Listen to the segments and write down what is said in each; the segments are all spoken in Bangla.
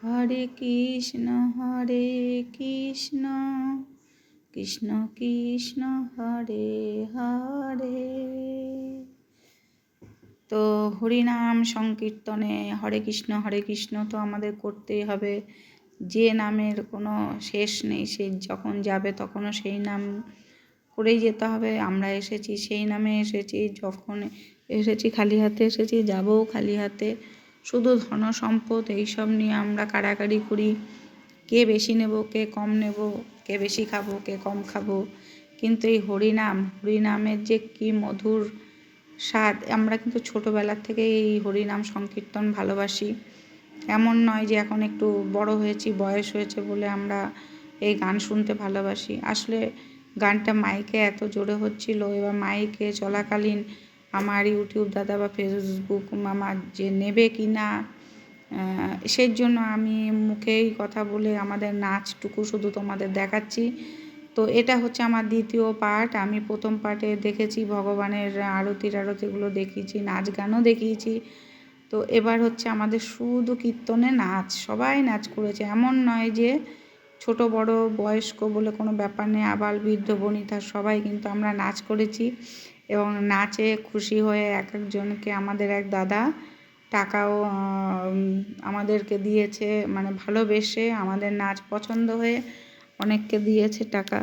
হরে কৃষ্ণ কৃষ্ণ কৃষ্ণ হরে হরে। তো হরিনাম সংকীর্তনে হরে কৃষ্ণ তো আমাদের করতেই হবে। যে নামের কোনো শেষ নেই, সে যখন যাবে তখনও সেই নাম করেই যেতে হবে। আমরা এসেছি সেই নামে এসেছি, যখন এসেছি খালি হাতে এসেছি, যাবও খালি হাতে। শুধু ধন সম্পদ এইসব নিয়ে আমরা কাড়াকাড়ি করি, কে বেশি নেব কে কম নেব, কে বেশি খাবো কে কম খাবো। কিন্তু এই হরিনামের যে কি মধুর স্বাদ, আমরা কিন্তু ছোটোবেলার থেকে এই হরিনাম সংকীর্তন ভালোবাসি। এমন নয় যে এখন একটু বড় হয়েছি, বয়স হয়েছে বলে আমরা এই গান শুনতে ভালোবাসি। আসলে গানটা মাইকে এত জোরে হচ্ছিল, এবার মাইকে চলাকালীন আমার ইউটিউব দাদা বা ফেসবুক মামা যে নেবে কি না, সেই জন্য আমি মুখেই কথা বলে আমাদের নাচটুকু শুধু তোমাদের দেখাচ্ছি। তো এটা হচ্ছে আমার দ্বিতীয় পার্ট। আমি প্রথম পার্টে দেখেছি ভগবানের আরতিগুলো দেখিয়েছি, নাচ গানও দেখিয়েছি। তো এবার হচ্ছে আমাদের শুধু কীর্তনে নাচ, সবাই নাচ করেছে। এমন নয় যে ছোট বড় বয়স্ক বলে কোনো ব্যাপার নেই, আবাল বৃদ্ধ বনিতা সবাই কিন্তু আমরা নাচ করেছি। এবং নাচে খুশি হয়ে এক একজনকে আমাদের এক দাদা টাকাও আমাদেরকে দিয়েছে, মানে ভালোবেসে আমাদের নাচ পছন্দ হয়ে অনেককে দিয়েছে টাকা।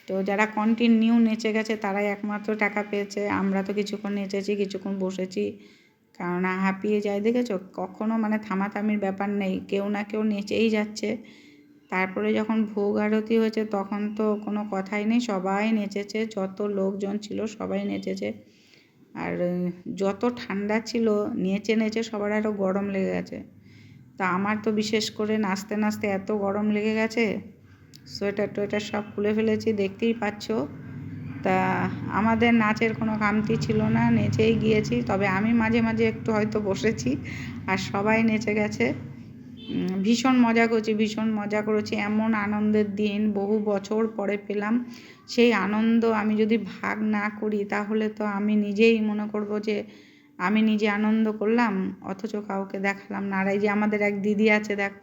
তো যারা কন্টিনিউ নেচে গেছে তারাই একমাত্র টাকা পেয়েছে। আমরা তো কিছুক্ষণ নেচেছি, কিছুক্ষণ বসেছি, কেননা হাঁপিয়ে যায়। দেখেছো, কখনো মানে থামাথামির ব্যাপার নেই, কেউ না কেউ নেচেই যাচ্ছে। তারপরে যখন ভোগ আরতি হয়েছে তখন তো কোনো কথাই নেই, সবাই নেচেছে, যত লোকজন ছিল সবাই নেচেছে। আর যত ঠান্ডা ছিল, নেচে সবার আরও গরম লেগে গেছে। তা আমার তো বিশেষ করে নাচতে নাচতে এত গরম লেগে গেছে, সোয়েটার টোয়েটার সব খুলে ফেলেছি, দেখতেই পাচ্ছ। তা আমাদের নাচের কোনো কামতি ছিল না, নেচেই গিয়েছি। তবে আমি মাঝে মাঝে একটু হয়তো বসেছি, আর সবাই নেচে গেছে। ভীষণ মজা করেছি। এমন আনন্দের দিন বহু বছর পরে পেলাম। সেই আনন্দ আমি যদি ভাগ না করি তাহলে তো আমি নিজেই মনে করব যে আমি নিজে আনন্দ করলাম অথচ কাউকে দেখালাম না। আর এই যে আমাদের এক দিদি আছে, দেখ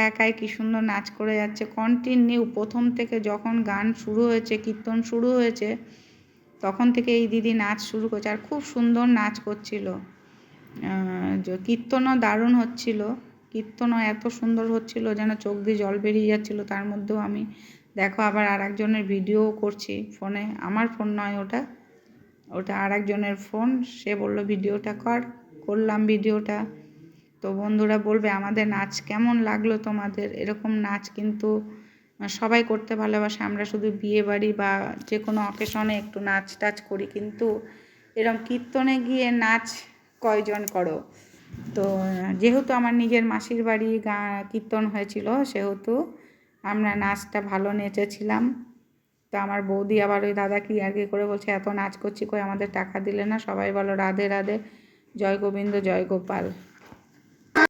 একাই কি সুন্দর নাচ করে যাচ্ছে কন্টিনিউ। প্রথম থেকে যখন গান শুরু হয়েছে, কীর্তন শুরু হয়েছে, তখন থেকে এই দিদি নাচ শুরু করছে, আর খুব সুন্দর নাচ করছিল। কীর্তনও দারুণ হচ্ছিল, কীর্তনও এত সুন্দর হচ্ছিল যেন চোখ দিয়ে জল বেরিয়ে যাচ্ছিল। তার মধ্যেও আমি দেখো আবার আর একজনের ভিডিও করছি ফোনে, আমার ফোন নয় ওটা আর একজনের ফোন। সে বলল ভিডিওটা করলাম ভিডিওটা। তো বন্ধুরা বলবে আমাদের নাচ কেমন লাগলো তোমাদের। এরকম নাচ কিন্তু সবাই করতে ভালোবাসে। আমরা শুধু বিয়ে বাড়ি বা যে কোনো অকেশনে একটু নাচ টাচ করি, কিন্তু এরকম কীর্তনে গিয়ে নাচ কয়জন করো। তো যেহেতু আমার নিজের মাসির বাড়ি কীর্তন হয়েছিল, সেহেতু আমরা নাচটা ভালো নেচেছিলাম। তো আমার বৌদি আবার ওই দাদা কি আর কি করে বলছে, এত নাচ করছি কই আমাদের টাকা দিলে না। সবাই বলো রাধে রাধে, জয় গোবিন্দ জয় গোপাল।